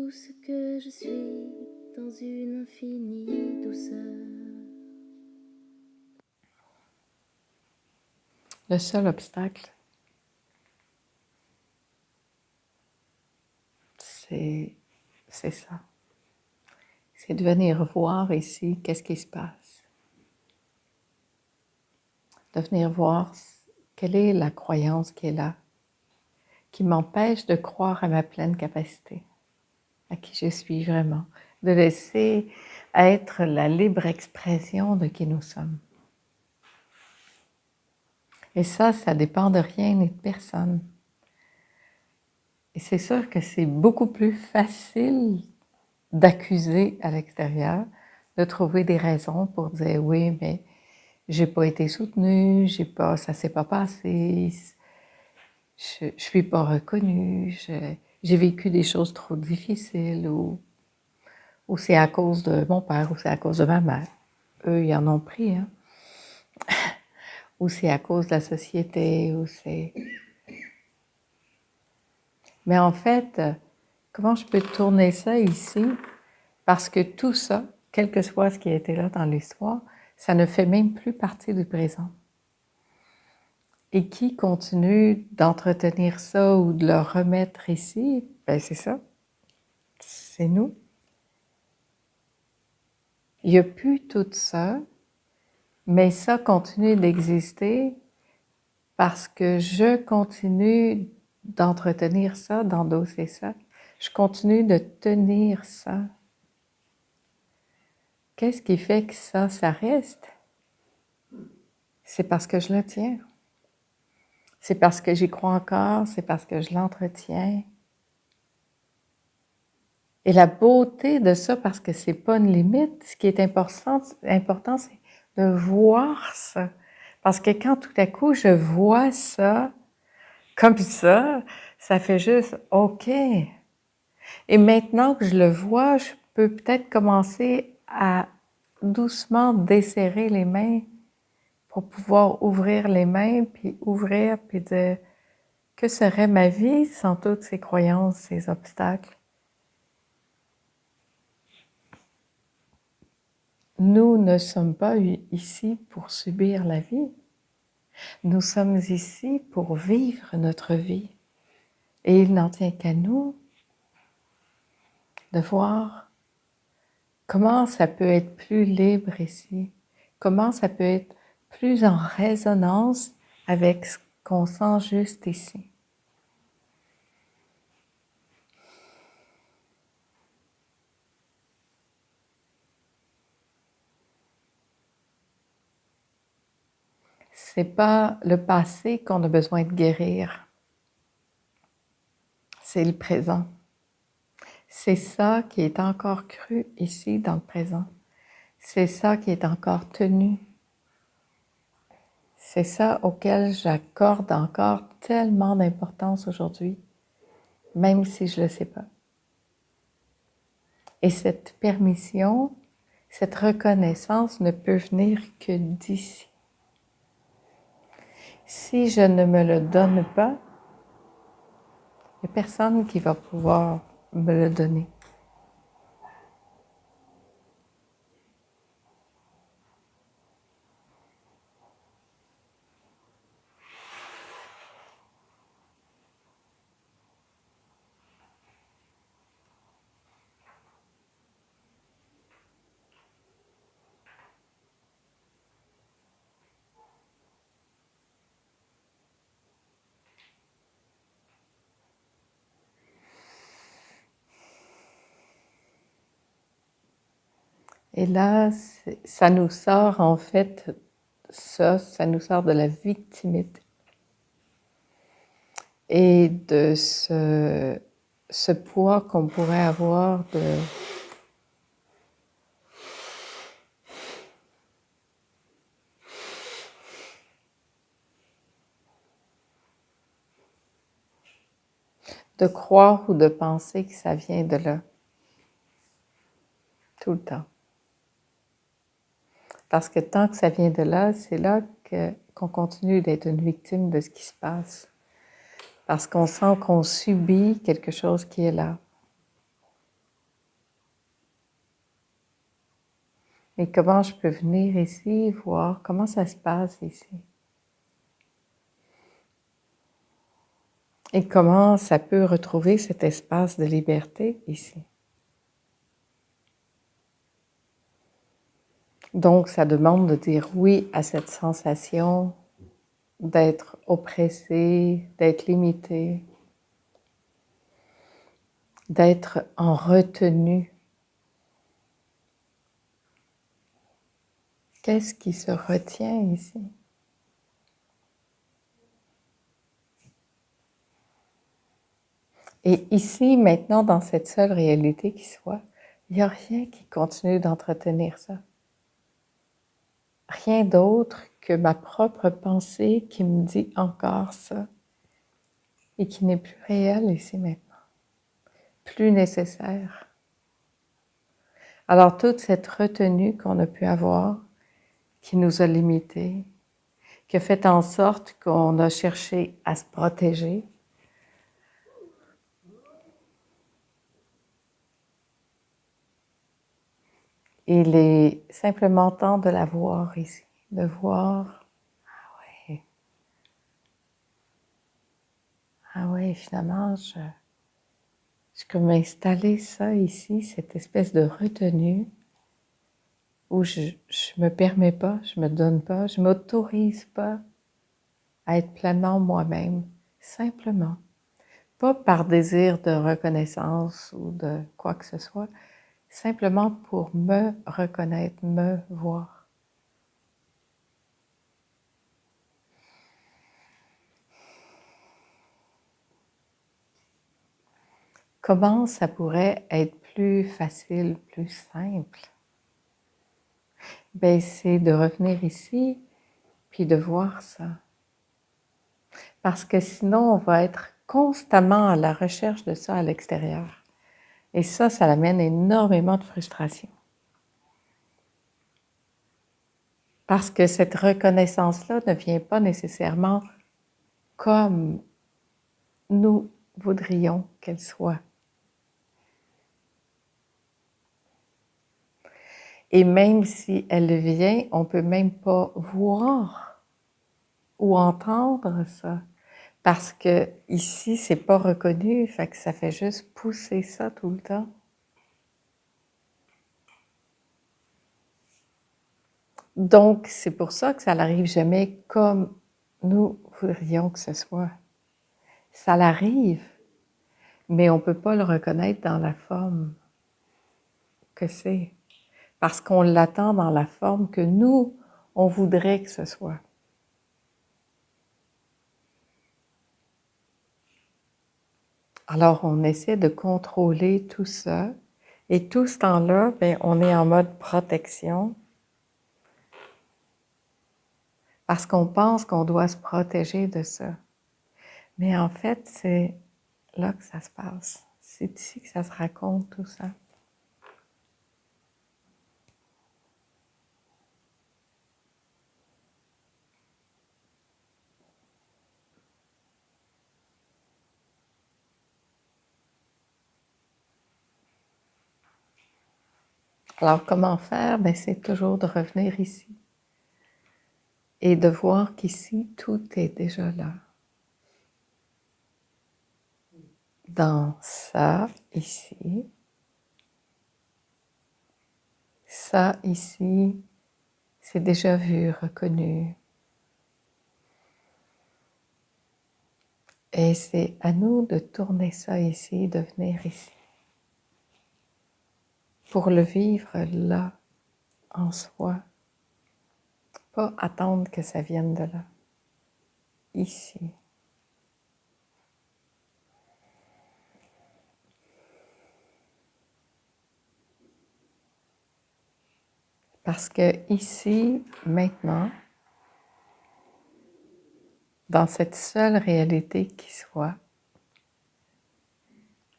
tout ce que je suis dans une infinie douceur. Le seul obstacle, c'est ça. C'est de venir voir ici qu'est-ce qui se passe. De venir voir quelle est la croyance qui est là, qui m'empêche de croire à ma pleine capacité, à qui je suis vraiment. De laisser être la libre expression de qui nous sommes. Et ça dépend de rien ni de personne. Et c'est sûr que c'est beaucoup plus facile d'accuser à l'extérieur, de trouver des raisons pour dire oui, mais j'ai pas été soutenue, ça s'est pas passé, je suis pas reconnue, j'ai vécu des choses trop difficiles ou c'est à cause de mon père ou c'est à cause de ma mère. Eux, ils en ont pris, hein. Ou c'est à cause de la société, ou c'est... Mais en fait, comment je peux tourner ça ici? Parce que tout ça, quel que soit ce qui a été là dans l'histoire, ça ne fait même plus partie du présent. Et qui continue d'entretenir ça ou de le remettre ici, ben c'est ça, c'est nous. Il n'y a plus tout ça, mais ça continue d'exister parce que je continue d'entretenir ça, d'endosser ça. Je continue de tenir ça. Qu'est-ce qui fait que ça reste? C'est parce que je le tiens. C'est parce que j'y crois encore, c'est parce que je l'entretiens. Et la beauté de ça, parce que c'est pas une limite, ce qui est important, c'est de voir ça. Parce que quand tout à coup je vois ça, comme ça fait juste « OK ». Et maintenant que je le vois, je peux peut-être commencer à doucement desserrer les mains pour pouvoir ouvrir les mains, puis ouvrir, puis dire « Que serait ma vie sans toutes ces croyances, ces obstacles? » Nous ne sommes pas ici pour subir la vie. Nous sommes ici pour vivre notre vie. Et il n'en tient qu'à nous de voir comment ça peut être plus libre ici, comment ça peut être plus en résonance avec ce qu'on sent juste ici. C'est pas le passé qu'on a besoin de guérir, c'est le présent. C'est ça qui est encore cru ici dans le présent. C'est ça qui est encore tenu. C'est ça auquel j'accorde encore tellement d'importance aujourd'hui, même si je ne le sais pas. Et cette permission, cette reconnaissance ne peut venir que d'ici. Si je ne me le donne pas, il n'y a personne qui va pouvoir me le donner. Et là, ça nous sort en fait, ça nous sort de la victimité et de ce poids qu'on pourrait avoir de croire ou de penser que ça vient de là, tout le temps. Parce que tant que ça vient de là, c'est là qu'on continue d'être une victime de ce qui se passe. Parce qu'on sent qu'on subit quelque chose qui est là. Et comment je peux venir ici, voir comment ça se passe ici. Et comment ça peut retrouver cet espace de liberté ici. Donc, ça demande de dire oui à cette sensation d'être oppressé, d'être limité, d'être en retenue. Qu'est-ce qui se retient ici? Et ici, maintenant, dans cette seule réalité qui soit, il n'y a rien qui continue d'entretenir ça. Rien d'autre que ma propre pensée qui me dit encore ça et qui n'est plus réelle ici maintenant, plus nécessaire. Alors toute cette retenue qu'on a pu avoir, qui nous a limités, qui a fait en sorte qu'on a cherché à se protéger, il est simplement temps de la voir ici, de voir, ah ouais, finalement, je peux m'installer ça ici, cette espèce de retenue où je me permets pas, je me donne pas, je m'autorise pas à être pleinement moi-même, simplement. Pas par désir de reconnaissance ou de quoi que ce soit, simplement pour me reconnaître, me voir. Comment ça pourrait être plus facile, plus simple? Ben, c'est de revenir ici, puis de voir ça. Parce que sinon, on va être constamment à la recherche de ça à l'extérieur. Et ça amène énormément de frustration. Parce que cette reconnaissance-là ne vient pas nécessairement comme nous voudrions qu'elle soit. Et même si elle vient, on ne peut même pas voir ou entendre ça. Parce que ici, c'est pas reconnu, fait que ça fait juste pousser ça tout le temps. Donc, c'est pour ça que ça n'arrive jamais comme nous voudrions que ce soit. Ça l'arrive, mais on ne peut pas le reconnaître dans la forme que c'est. Parce qu'on l'attend dans la forme que nous, on voudrait que ce soit. Alors, on essaie de contrôler tout ça. Et tout ce temps-là, ben, on est en mode protection. Parce qu'on pense qu'on doit se protéger de ça. Mais en fait, c'est là que ça se passe. C'est ici que ça se raconte, tout ça. Alors, comment faire? Ben, c'est toujours de revenir ici. Et de voir qu'ici, tout est déjà là. Dans ça, ici. Ça, ici, c'est déjà vu, reconnu. Et c'est à nous de tourner ça ici, de venir ici. Pour le vivre là, en soi. Pas attendre que ça vienne de là. Ici. Parce que ici, maintenant, dans cette seule réalité qui soit,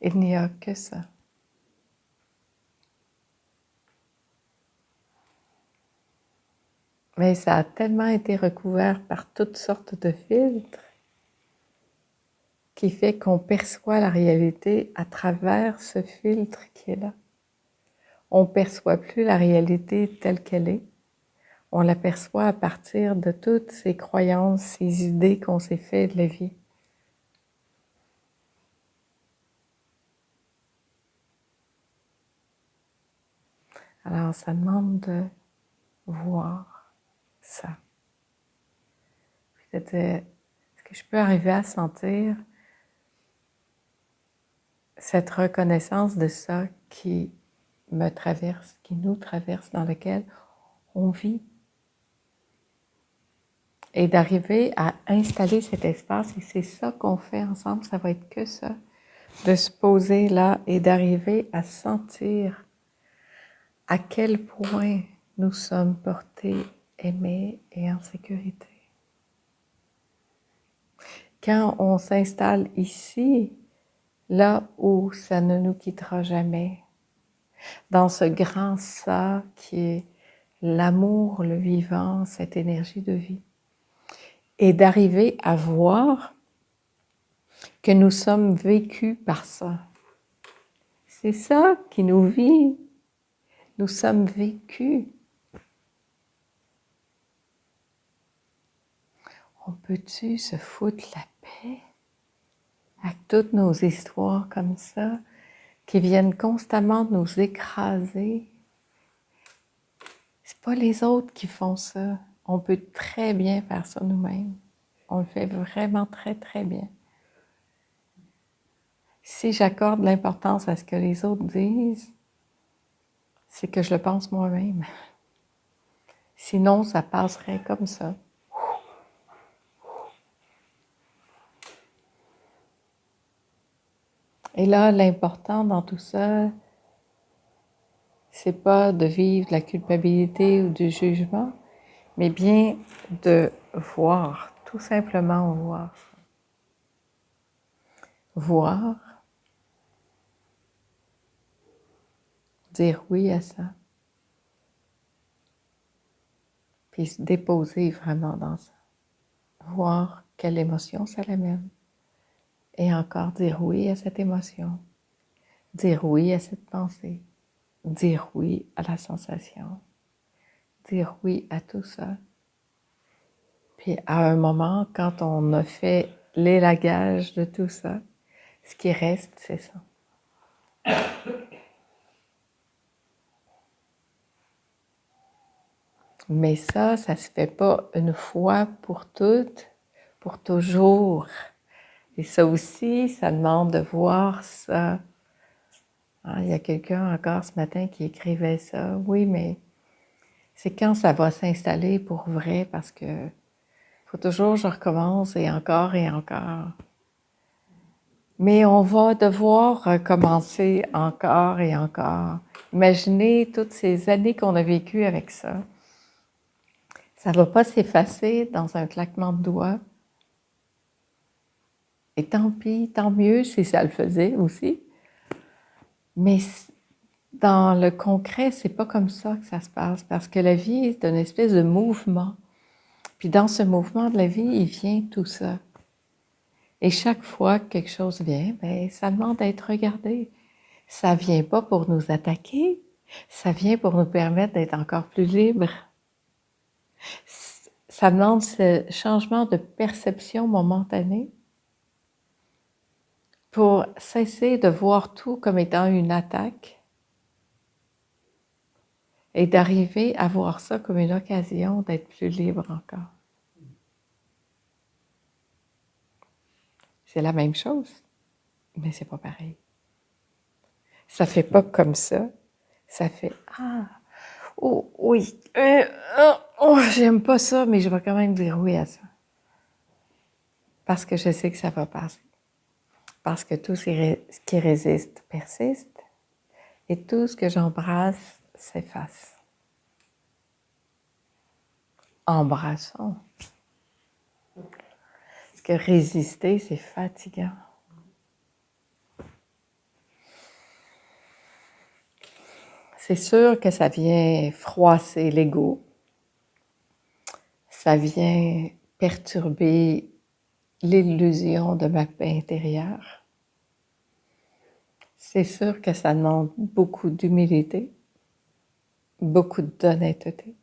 il n'y a que ça. Mais ça a tellement été recouvert par toutes sortes de filtres qui fait qu'on perçoit la réalité à travers ce filtre qui est là. on ne perçoit plus la réalité telle qu'elle est. On l'aperçoit à partir de toutes ces croyances, ces idées qu'on s'est fait de la vie. Alors, ça demande de voir ça. Puis de dire, est-ce que je peux arriver à sentir cette reconnaissance de ça qui me traverse, qui nous traverse, dans lequel on vit? Et d'arriver à installer cet espace, et c'est ça qu'on fait ensemble, ça va être que ça, de se poser là et d'arriver à sentir à quel point nous sommes portés, aimés et en sécurité. Quand on s'installe ici, là où ça ne nous quittera jamais, dans ce grand ça qui est l'amour, le vivant, cette énergie de vie, et d'arriver à voir que nous sommes vécus par ça. C'est ça qui nous vit. Nous sommes vécus. On peut-tu se foutre la paix avec toutes nos histoires comme ça, qui viennent constamment nous écraser? C'est pas les autres qui font ça. On peut très bien faire ça nous-mêmes. On le fait vraiment très, très bien. Si j'accorde l'importance à ce que les autres disent, c'est que je le pense moi-même. Sinon, ça passerait comme ça. Et là, l'important dans tout ça, c'est pas de vivre de la culpabilité ou du jugement, mais bien de voir, tout simplement voir. Voir, dire oui à ça, puis se déposer vraiment dans ça. Voir quelle émotion ça l'amène. Et encore dire oui à cette émotion, dire oui à cette pensée, dire oui à la sensation, dire oui à tout ça. Puis à un moment, quand on a fait l'élagage de tout ça, ce qui reste, c'est ça. Mais ça se fait pas une fois pour toutes, pour toujours. Et ça aussi, ça demande de voir ça. Ah, il y a quelqu'un encore ce matin qui écrivait ça. Oui, mais c'est quand ça va s'installer pour vrai, parce que faut toujours que je recommence et encore et encore. Mais on va devoir recommencer encore et encore. Imaginez toutes ces années qu'on a vécues avec ça. Ça ne va pas s'effacer dans un claquement de doigts. Et tant pis, tant mieux si ça le faisait aussi. Mais dans le concret, c'est pas comme ça que ça se passe, parce que la vie est une espèce de mouvement. Puis dans ce mouvement de la vie, il vient tout ça. Et chaque fois que quelque chose vient, bien, ça demande d'être regardé. Ça vient pas pour nous attaquer, ça vient pour nous permettre d'être encore plus libres. Ça demande ce changement de perception momentané pour cesser de voir tout comme étant une attaque et d'arriver à voir ça comme une occasion d'être plus libre encore. C'est la même chose, mais c'est pas pareil. Ça fait pas comme ça fait « Ah, oh oui, oh, j'aime pas ça, mais je vais quand même dire oui à ça. » Parce que je sais que ça va passer. Parce que tout ce qui résiste persiste et tout ce que j'embrasse s'efface. Embrassons. Parce que résister, c'est fatigant. C'est sûr que ça vient froisser l'ego. Ça vient perturber l'illusion de ma paix intérieure. C'est sûr que ça demande beaucoup d'humilité, beaucoup d'honnêteté.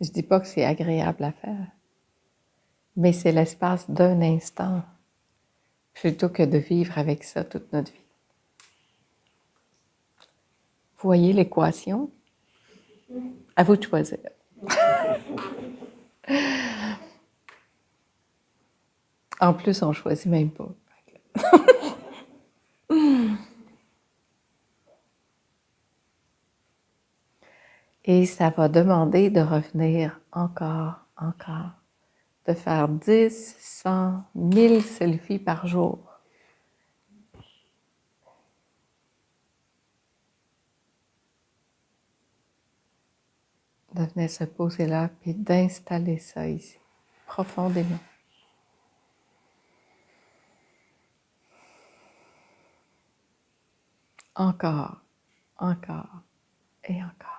Je dis pas que c'est agréable à faire, mais c'est l'espace d'un instant, plutôt que de vivre avec ça toute notre vie. Vous voyez l'équation? À vous de choisir. En plus, on ne choisit même pas. Et ça va demander de revenir encore, de faire 10, 100, 1000 selfies par jour. De venir se poser là, puis d'installer ça ici, profondément. Encore et encore.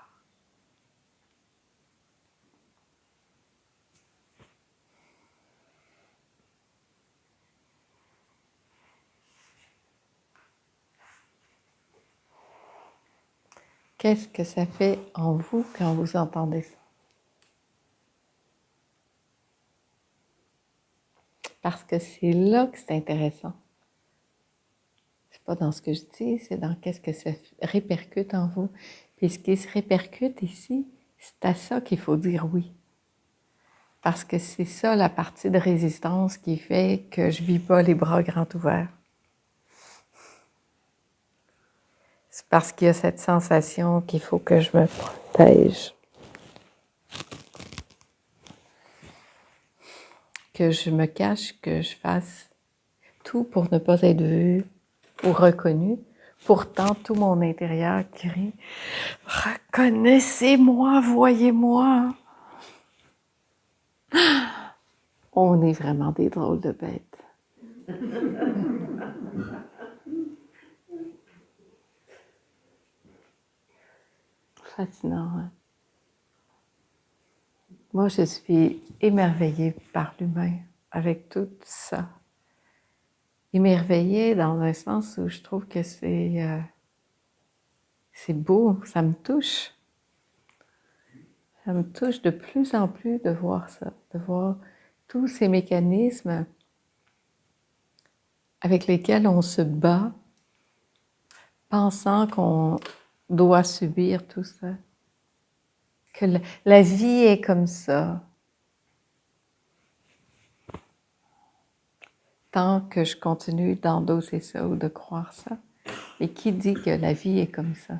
Qu'est-ce que ça fait en vous quand vous entendez ça? Parce que c'est là que c'est intéressant. C'est pas dans ce que je dis, c'est dans qu'est-ce que ça répercute en vous. Puis ce qui se répercute ici, c'est à ça qu'il faut dire oui. Parce que c'est ça la partie de résistance qui fait que je vis pas les bras grands ouverts. C'est parce qu'il y a cette sensation qu'il faut que je me protège. Que je me cache, que je fasse tout pour ne pas être vue ou reconnue. Pourtant, tout mon intérieur crie « Reconnaissez-moi, voyez-moi ». On est vraiment des drôles de bêtes. Fascinant, hein? Moi, je suis émerveillée par l'humain avec tout ça. Émerveillée dans un sens où je trouve que c'est beau, ça me touche. Ça me touche de plus en plus de voir ça, de voir tous ces mécanismes avec lesquels on se bat, pensant qu'on doit subir tout ça. Que la vie est comme ça. Tant que je continue d'endosser ça ou de croire ça. Et qui dit que la vie est comme ça?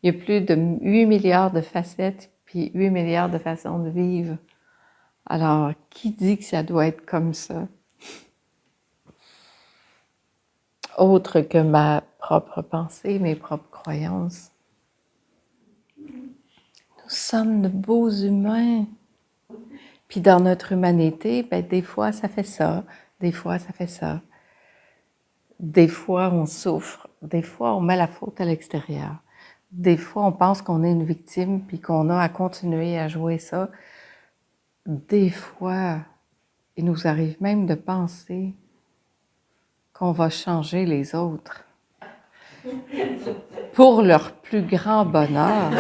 Il y a plus de 8 milliards de facettes, puis 8 milliards de façons de vivre. Alors, qui dit que ça doit être comme ça? Autre que ma propre pensée, mes propres croyances. Nous sommes de beaux humains. Puis dans notre humanité, ben, des fois ça fait ça, des fois ça fait ça. Des fois on souffre, des fois on met la faute à l'extérieur. Des fois on pense qu'on est une victime puis qu'on a à continuer à jouer ça. Des fois, il nous arrive même de penser qu'on va changer les autres pour leur plus grand bonheur.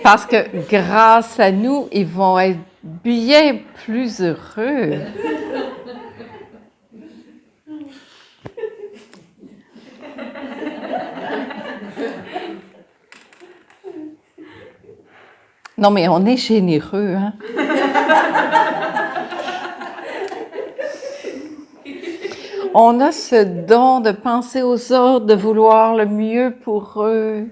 Parce que grâce à nous, ils vont être bien plus heureux. Non, mais on est généreux, hein? On a ce don de penser aux autres, de vouloir le mieux pour eux.